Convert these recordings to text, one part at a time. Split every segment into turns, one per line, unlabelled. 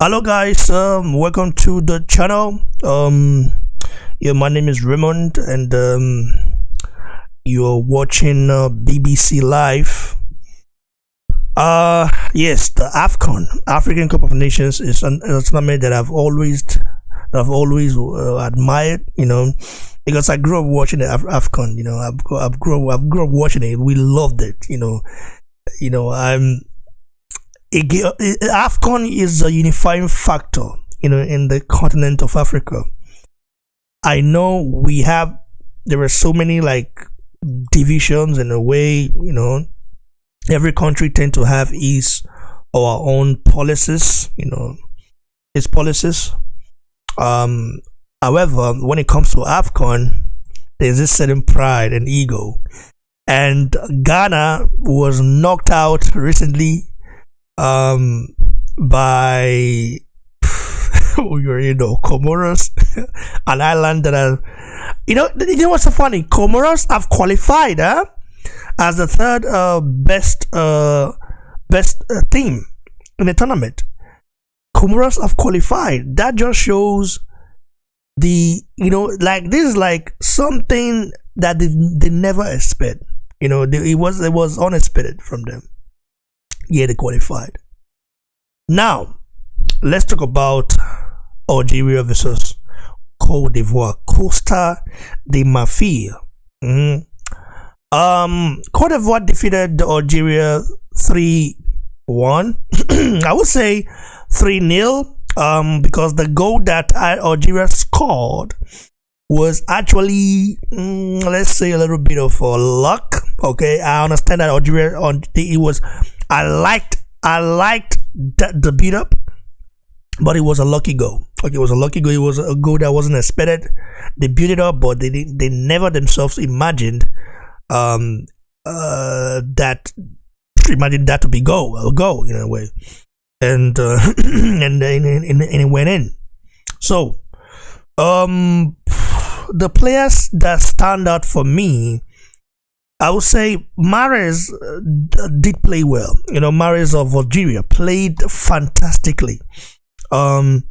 Hello guys, welcome to the channel. Yeah, my name is Raymond, and you're watching BBC Live. Yes, the AFCON, African Cup of Nations, is a tournament that I've always admired. Because I grew up watching the AFCON. I've grew up watching it. We loved it. AFCON is a unifying factor, in the continent of Africa. I know there are so many divisions in a way, every country tend to have its or our own policies, its policies. However, when it comes to AFCON, there's this certain pride and ego. And Ghana was knocked out recently by Comoros, an island that what's so funny? Comoros have qualified as the third best team in the tournament. Comoros have qualified. That just shows this is like something that they never expect. It was unexpected from them. Yeah, they qualified. Now, let's talk about Algeria versus Cote d'Ivoire. Costa de Marfil. Cote d'Ivoire defeated Algeria 3-1. I would say 3-0. Because the goal that Algeria scored was actually, let's say, a little bit of luck. Okay, I understand that Algeria I liked the beat up, but it was a lucky goal. Okay, it was a lucky goal. It was a goal that wasn't expected. They built it up, but they never themselves imagined that to be a goal in a way, and and it went in. So the players that stand out for me, I would say Mahrez did play well. Mahrez of Algeria played fantastically. The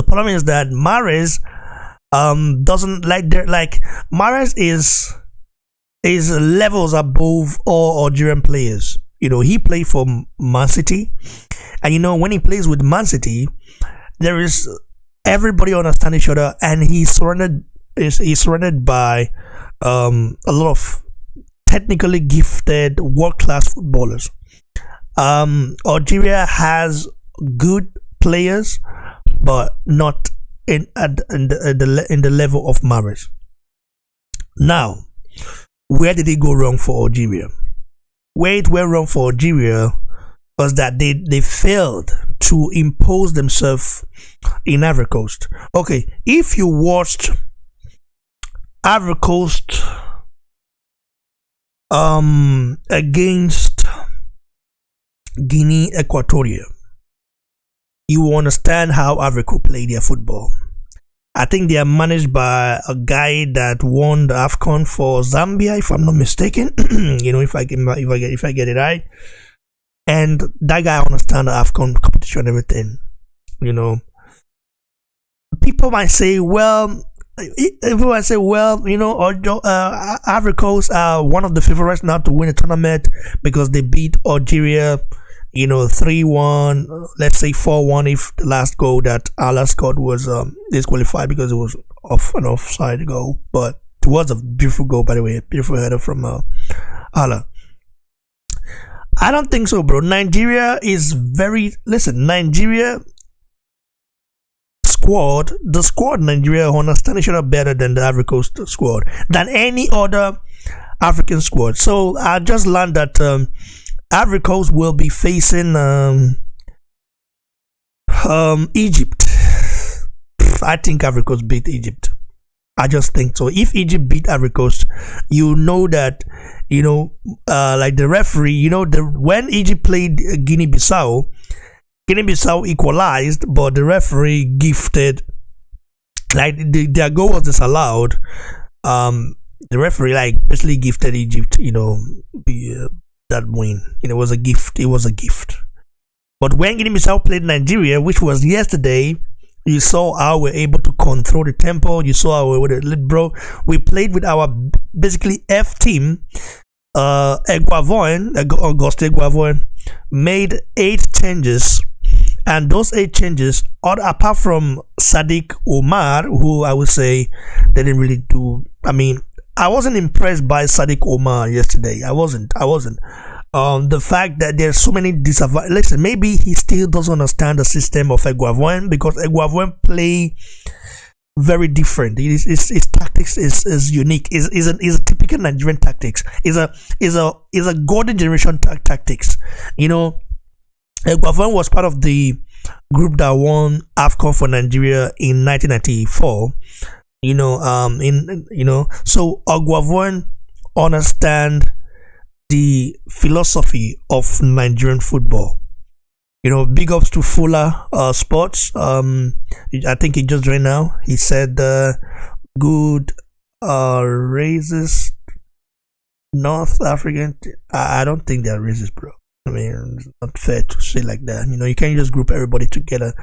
problem is that Mahrez doesn't Mahrez is levels above all Algerian players. He played for Man City, and when he plays with Man City, there is everybody understand each other, and he's surrounded by a lot of technically gifted world-class footballers. Algeria has good players, but not in the level of Mahrez. Now, where did it go wrong for Algeria? Where it went wrong for Algeria was that they failed to impose themselves in Ivory Coast. Okay, if you watched Ivory Coast against Guinea Equatorial, you will understand how Ivory Coast play their football. I think they are managed by a guy that won the AFCON for Zambia, if I'm not mistaken. If I get it right. And that guy understands the AFCON competition and everything. People might say, well, Ivory Coast are one of the favorites now to win the tournament because they beat Algeria, 3-1, let's say 4-1 if the last goal that Allah scored was disqualified because it was an offside goal. But it was a beautiful goal, by the way, a beautiful header from Allah. I don't think so, bro. Nigeria squad, the squad Nigeria understand each other better than the Ivory Coast squad, than any other African squad. So I just learned that Ivory Coast will be facing Egypt. I think Ivory Coast beat Egypt. I just think so. If Egypt beat Ivory Coast, you know that like the referee, when Egypt played Guinea-Bissau equalized, but the referee gifted, their goal was disallowed. The referee basically gifted Egypt, that win. It was a gift. But when Guinea-Bissau played Nigeria, which was yesterday, you saw how we're able to control the tempo. You saw how we were, bro. We played with our basically F team. Auguste Eguavoin made 8 changes, and those 8 changes, apart from Sadiq Omar, who I would say they didn't really do. I mean, I wasn't impressed by Sadiq Omar yesterday. I wasn't. The fact that there's so many disadvantages. Listen, maybe he still doesn't understand the system of Eguavoin, because Eguavoin play very different. His tactics is unique. Is a typical Nigerian tactics. Is a golden generation tactics. You know, Eguavoin was part of the group that won AFCON for Nigeria in 1994. So Eguavoin understand the philosophy of Nigerian football. Big ups to Fuller Sports. I think he just joined now. He said good racist North African. I don't think they're racist, bro. I mean, it's not fair to say like that. You can't just group everybody together.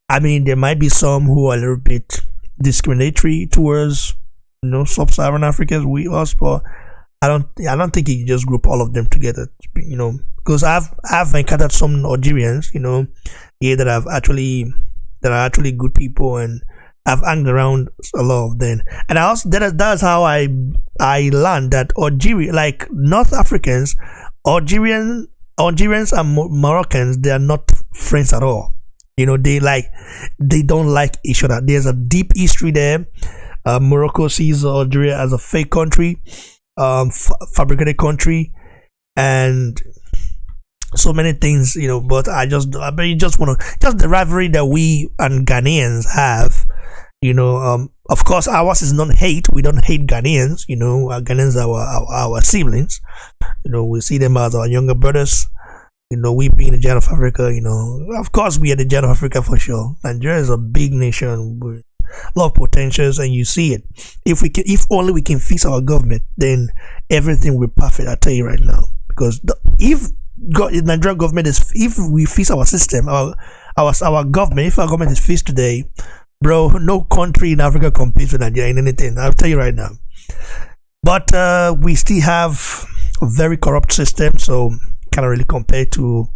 I mean, there might be some who are a little bit discriminatory towards sub-Saharan Africans, us, but I don't think you just group all of them together, because I've encountered some Algerians, that are actually good people, and I've hung around a lot of them, and that's how I learned that Algeria, like North Africans, Algerians and Moroccans, they are not friends at all. They don't like each other. There's a deep history there. Morocco sees Algeria as a fake country. Fabricated country, and so many things, but just the rivalry that we and Ghanaians have, of course ours is not hate. We don't hate Ghanaians. Our Ghanaians are our siblings. We see them as our younger brothers. We being the Giant of Africa, of course we are the Giant of Africa for sure. Nigeria is a big nation with a lot of potentials, and you see it. If only we can fix our government, then everything will be perfect. I tell you right now, because if the Nigerian government if we fix our system, our government, if our government is fixed today, bro, no country in Africa competes with Nigeria in anything. I'll tell you right now. But we still have a very corrupt system, so can't really compare to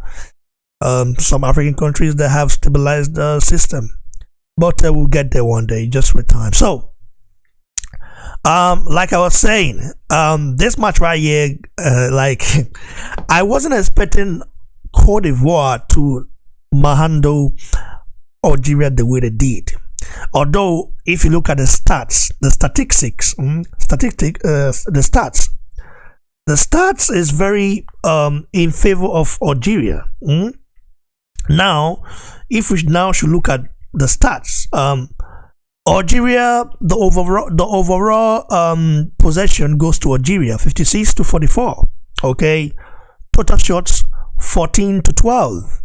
some African countries that have stabilized the system. But we'll get there one day, just with time. So, like I was saying, this match right here, I wasn't expecting Cote d'Ivoire to manhandle Algeria the way they did. Although, if you look at the stats, the stats is very in favor of Algeria. Now, if we should look at the stats, Algeria, the overall possession goes to Algeria, 56 to 44. Okay, total shots 14 to 12.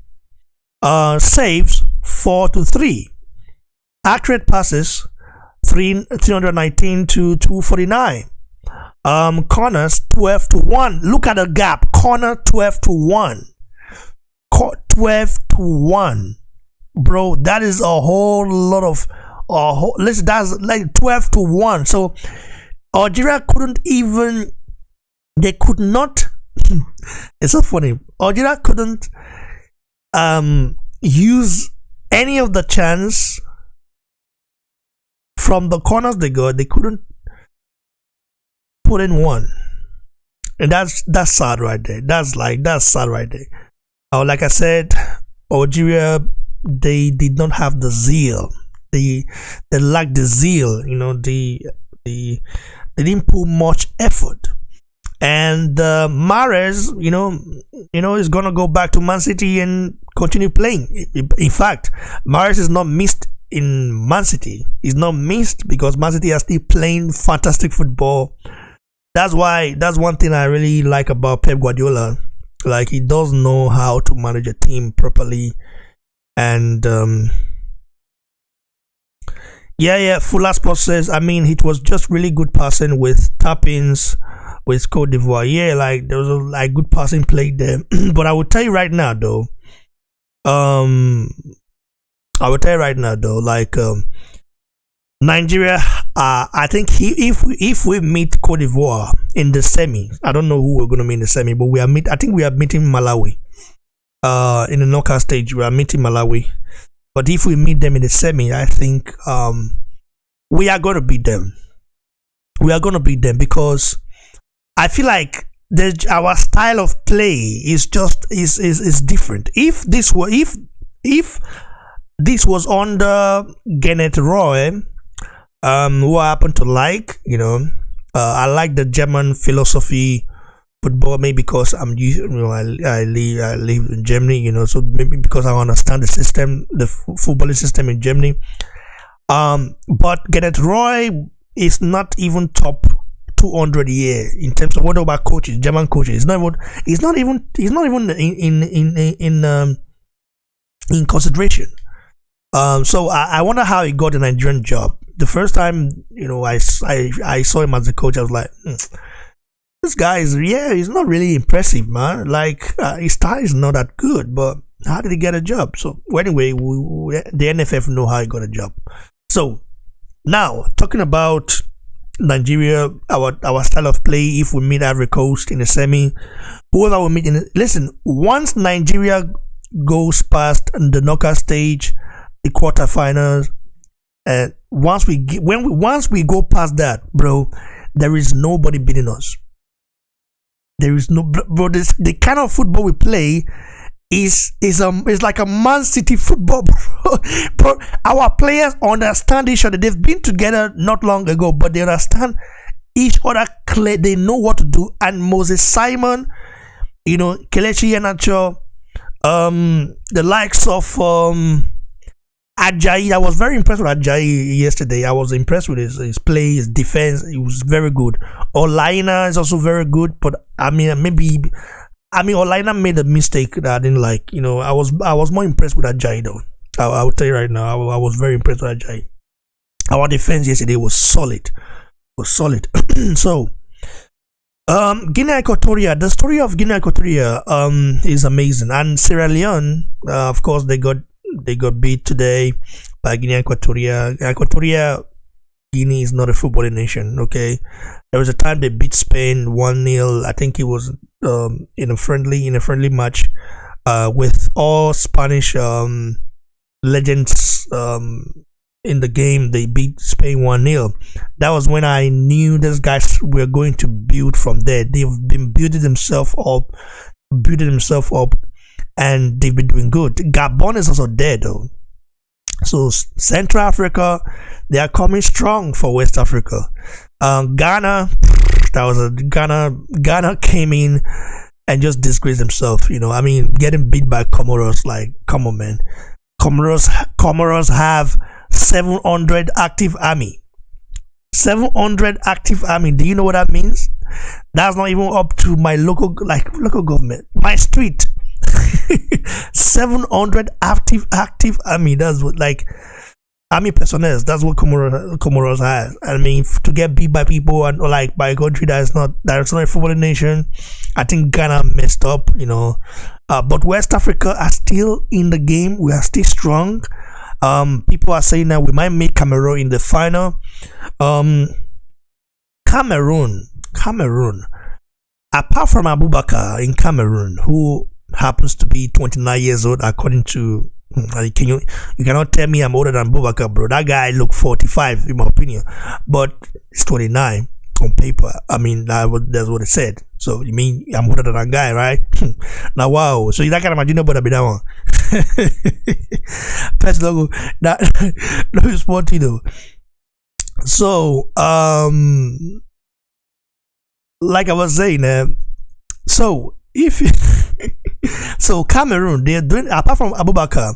Saves 4 to 3. Accurate passes 319 to 249. Corners 12 to 1. Look at the gap. Corner 12 to 1. 12 to 1. Bro, that is a whole lot of listen, that's like 12 to 1. So Algeria could not it's so funny. Algeria couldn't use any of the chance from the corners they got. They couldn't put in one. And that's sad right there. That's sad right there. Like I said, Algeria, they did not have the zeal. They lacked the zeal. They didn't put much effort. And Mahrez, is gonna go back to Man City and continue playing. In fact, Mahrez is not missed in Man City. He's not missed because Man City are still playing fantastic football. That's one thing I really like about Pep Guardiola. Like, he does know how to manage a team properly. And Fuller Sports says, it was just really good passing with tap-ins with Cote d'Ivoire. Yeah, like there was a good passing play there. But I will tell you right now, though, Um, I will tell you right now though, like Nigeria. I think if we meet Cote d'Ivoire in the semi, I don't know who we're gonna meet in the semi, but we are meet. I think we are meeting Malawi. In the knockout stage, we are meeting Malawi. But if we meet them in the semi, I think we are gonna beat them. We are gonna beat them because I feel like our style of play is just is different. If this was under Gennett Roy, who I happen to like, I like the German philosophy football, maybe because I live in Germany, so maybe because I understand the system, the footballing system in Germany. But Gennett Roy is not even top 200 a year in terms of what about coaches, German coaches. He's not even in consideration. So I wonder how he got a Nigerian job. The first time, I saw him as a coach, I was like, this guy he's not really impressive, man. Like, his style is not that good, but how did he get a job? So, anyway, the NFF know how he got a job. So, now, talking about Nigeria, our style of play, if we meet Ivory Coast in the semi, whoever we meet listen, once Nigeria goes past the knockout stage, the quarterfinals, once we go past that, bro, there is nobody beating us. There is no, bro. The kind of football we play is like a Man City football, bro. But our players understand each other. They've been together not long ago, but they understand each other clear. They know what to do. And Moses Simon, Kelechi Iheanacho, the likes of Ajayi. I was very impressed with Ajayi yesterday. I was impressed with his play, his defense. It was very good. Olaina is also very good, but Olaina made a mistake that I didn't like. I was more impressed with Ajayi though. I will tell you right now, I was very impressed with Ajayi. Our defense yesterday was solid. So, Guinea Equatorial. The story of Guinea Equatorial is amazing, and Sierra Leone, of course, they got beat today by Guinea Equatorial. Guinea is not a footballing nation. Okay, there was a time they beat Spain 1-0. I think it was in a friendly match with all Spanish legends in the game. They beat Spain 1-0. That was when I knew these guys were going to build from there. They've been building themselves up, and they've been doing good. Gabon is also there though. So Central Africa, they are coming strong for West Africa. Ghana, Ghana came in and just disgraced themselves. Getting beat by Comoros, like, come on, man. Comoros have 700 active army. 700 active army. Do you know what that means? That's not even up to my local government, my street. 700 active army. That's what, like, army personnel. That's what Comoros has. I mean, to get beat by people and like by a country that's not a footballing nation, I think Ghana messed up. But West Africa are still in the game. We are still strong. People are saying that we might make Cameroon in the final. Cameroon. Apart from Abubakar in Cameroon, who happens to be 29 years old, according to you cannot tell me I'm older than Abubakar, bro. That guy look 45 in my opinion, but it's 29 on paper. I mean, that's what it said. So you mean I'm older than that guy, right? Now, wow. So you not gonna imagine about that one. First logo that no sporty though. So like I was saying, so if so Cameroon, they're doing, apart from Abubakar,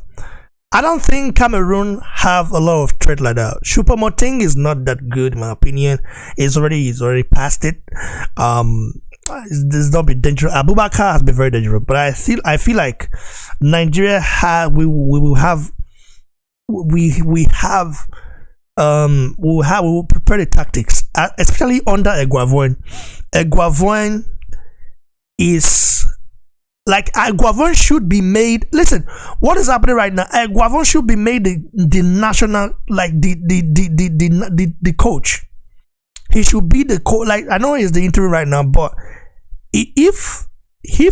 I don't think Cameroon have a lot of threat like that. Choupo-Moting is not that good in my opinion. He's already past it. This not be dangerous. Abubakar has been very dangerous, but I feel like Nigeria we will prepare the tactics, especially under Eguavoen. Eguavoen is Like Aguavon should be made. Listen, what is happening right now? Aguavon should be made the national, like the coach. He should be the coach. Like I know he's the interim right now, but if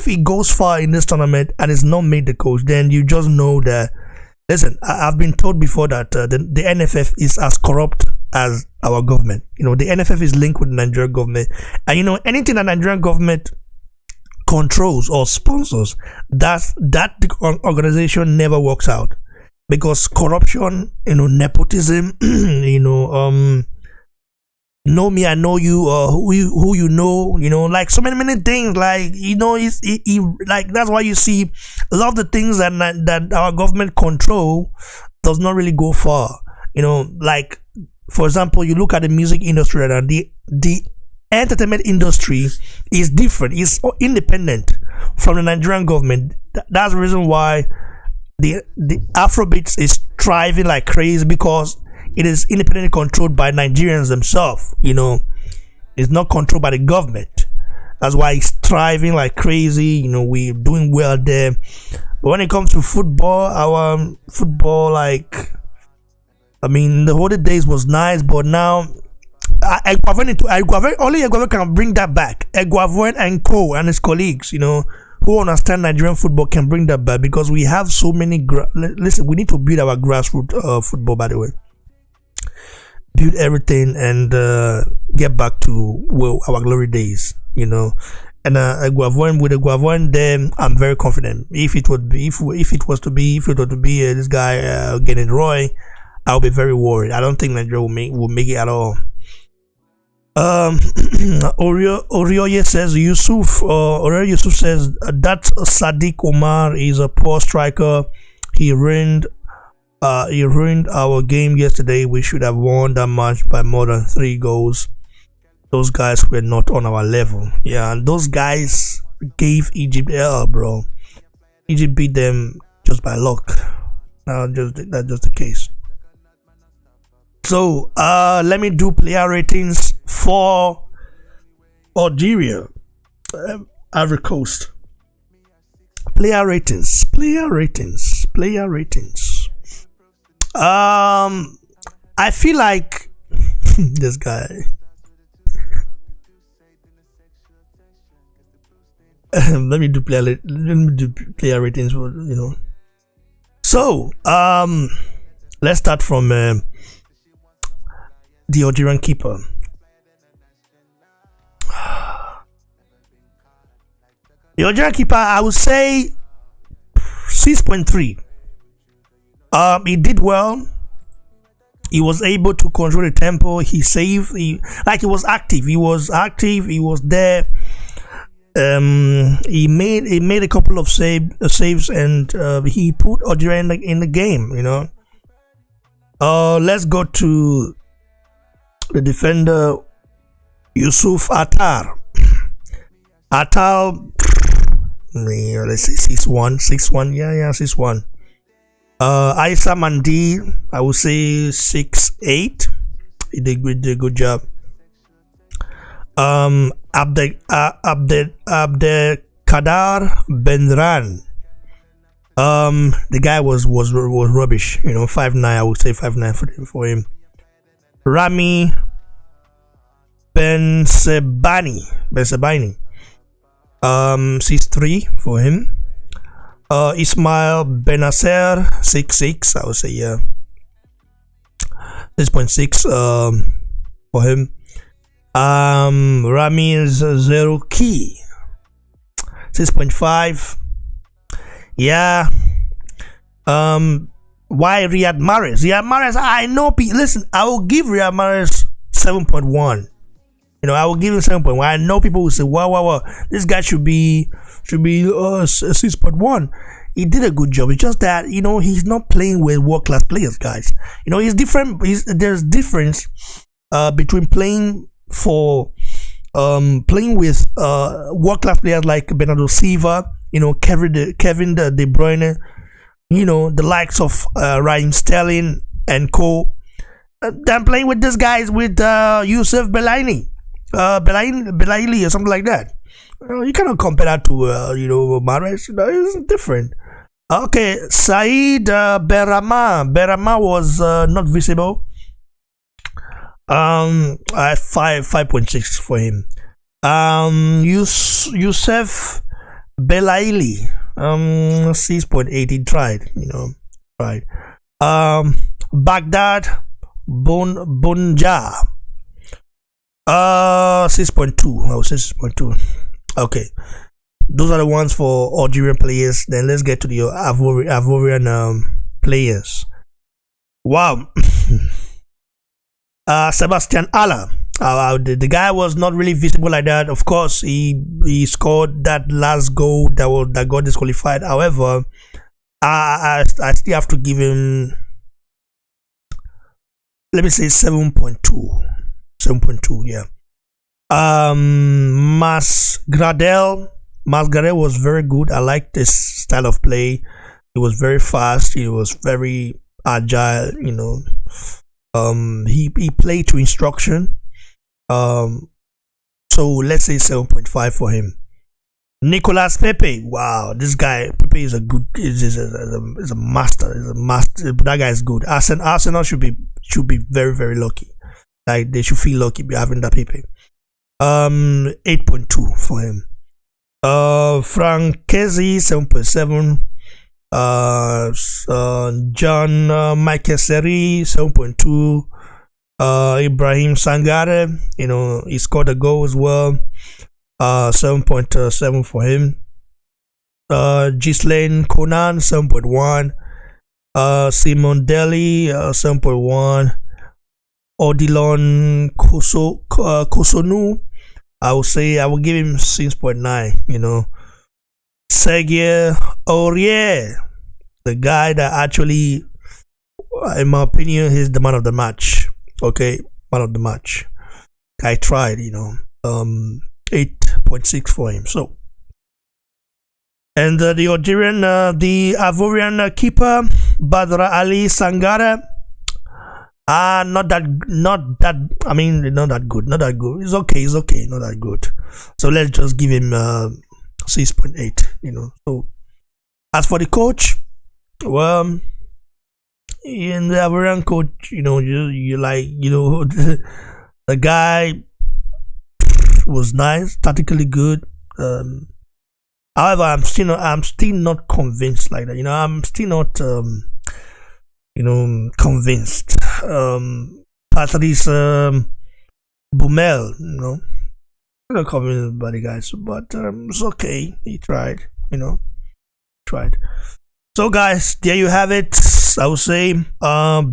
he goes far in this tournament and is not made the coach, then you just know that. Listen, I've been told before that the NFF is as corrupt as our government. The NFF is linked with the Nigerian government, and anything that Nigerian government controls or sponsors, that organization never works out, because corruption, nepotism, know me, I know you, or who you know, like so many things, like like that's why you see a lot of the things that our government control does not really go far. Like for example, you look at the music industry right now, the entertainment industry is different, it's independent from the Nigerian government. That's the reason why the Afrobeats is thriving like crazy, because it is independently controlled by Nigerians themselves. It's not controlled by the government. That's why it's thriving like crazy. We're doing well there. But when it comes to football, our football, like, the older days was nice, but now only Eguavoen can bring that back. Eguavoen and co and his colleagues, who understand Nigerian football, can bring that back, because we have so many. Listen, we need to build our grassroots football. By the way, build everything and get back to our glory days. And with Eguavoen, then I'm very confident. If it was to be this guy getting Roy, I'll be very worried. I don't think Nigeria will make it at all. Orioye says Yusuf says that Sadiq Omar is a poor striker. He ruined our game yesterday. We should have won that match by more than 3 goals. Those guys were not on our level. Yeah, and those guys gave Egypt L, bro. Egypt beat them just by luck. That's just the case. So let me do player ratings for Algeria, Ivory Coast. Player ratings. I feel like this guy. Let me do player ratings. So let's start from the Algerian keeper. The Algerian keeper, I would say 6.3. He did well. He was able to control the tempo. He saved. He was active. He was there. He made a couple of saves, and he put Algeria in the game. Let's go to the defender, Yusuf Attar. Let's say 6'1". Yeah, 6'1". Aissa Mandi, I would say 6'8". He did a good job. Abdelkader Benran. The guy was rubbish. 5'9". I would say 5'9" for him. Rami Bensebani. 6'3" for him. Ismail Benasser, 6'6". I would say 6.6 for him. Ramiz Zerouki, 6.5. Yeah. Why Riyad Mahrez? I know. Listen, I will give Riyad Mahrez 7.1. I will give him 7.1. I know people will say, wow, this guy should be 6.1. He did a good job. It's just that he's not playing with world-class players, guys. He's different. There's difference between playing with world-class players like Bernardo Silva, Kevin De Bruyne, the likes of Raheem Sterling and co. Than playing with these guys with Youssef Belaili or something like that. You cannot compare that to Mahrez. It's different. Okay, Said Berama was not visible. At 5.6 for him. Youssef Belaili, 6.8. He tried, right. Baghdad Bonja, 6.2. I would say 6.2. Okay, those are the ones for Algerian players. Then let's get to the Ivorian players. Wow. Sebastian Aller. The guy was not really visible like that. Of course, he scored that last goal that got disqualified. However, I still have to give him, let me say 7.2. 7.2, yeah. Masgradel was very good. I liked this style of play. He was very fast. He was very agile. He played to instruction. So let's say 7.5 for him. Nicolas Pepe. Wow, this guy Pepe is a master. Is a master. That guy is good. Arsenal should be very, very lucky. Like, they should feel lucky be having that Pepe. 8.2 for him. Frankesi 7.7. John Michael Seri 7.2. Ibrahim Sangare, he scored a goal as well. 7.7 for him. Ghislaine Conan 7.1. Simon Deli 7.1. Odilon Kosonu, I will give him 6.9. Sergei Aurier, the guy that actually, in my opinion, he's the man of the match. Okay, man of the match. Guy tried, 8.6 for him. So, and the Ivorian keeper Badra Ali Sangare, not that good. It's okay, not that good. So let's just give him 6.8. So as for the coach, well, in the Ivorian coach, you like, the guy was nice, tactically good. However, I'm still not convinced like that. I'm still not convinced. Patrice Boumel, I'm not convinced by the guys, but it's okay. He tried, tried. So guys, there you have it. I would say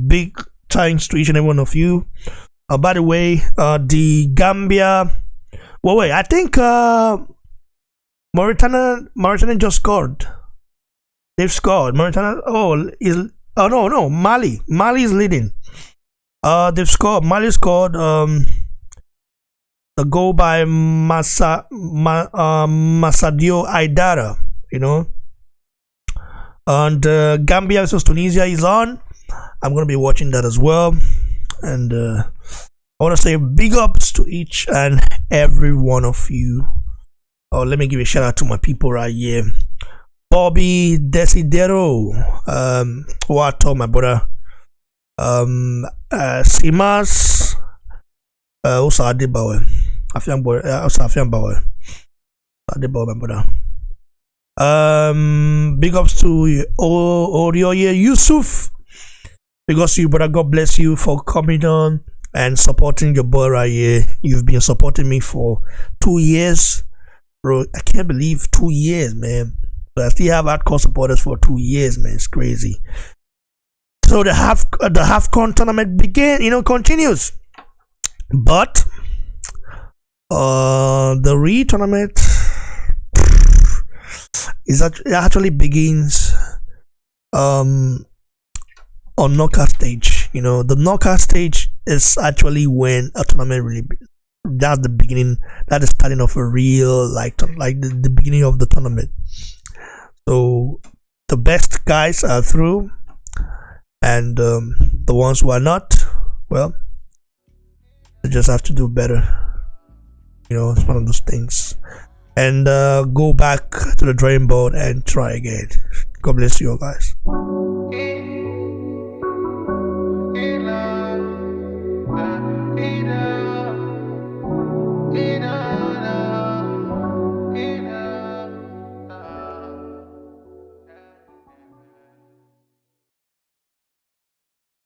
big thanks to each and every one of you. By the way, the Gambia, wait, I think Mauritania just scored. They've scored. Mauritania, no, Mali is leading. They've scored. Mali scored a goal by Masadio Aidara, and Gambia versus Tunisia is on. I'm going to be watching that as well. And I want to say big ups to each and every one of you. Let me give a shout out to my people right here. Bobby Desidero, what I told my brother, Simas, also Adebawe, Adebawe, my brother. Big ups to Orioye Yusuf, because you, brother. God bless you for coming on and supporting your boy right here. You've been supporting me for 2 years, bro. I can't believe 2 years, man. But I still have hardcore supporters for 2 years, man. It's crazy. So the HAFCON tournament continues, but the re-tournament actually begins on knockout stage. The knockout stage is actually when a tournament really, that's the beginning, that is starting of a real like the beginning of the tournament. So the best guys are through, and the ones who are not, well, they just have to do better. It's one of those things. and go back to the drawing board and try again. God bless you all, guys.
Hey,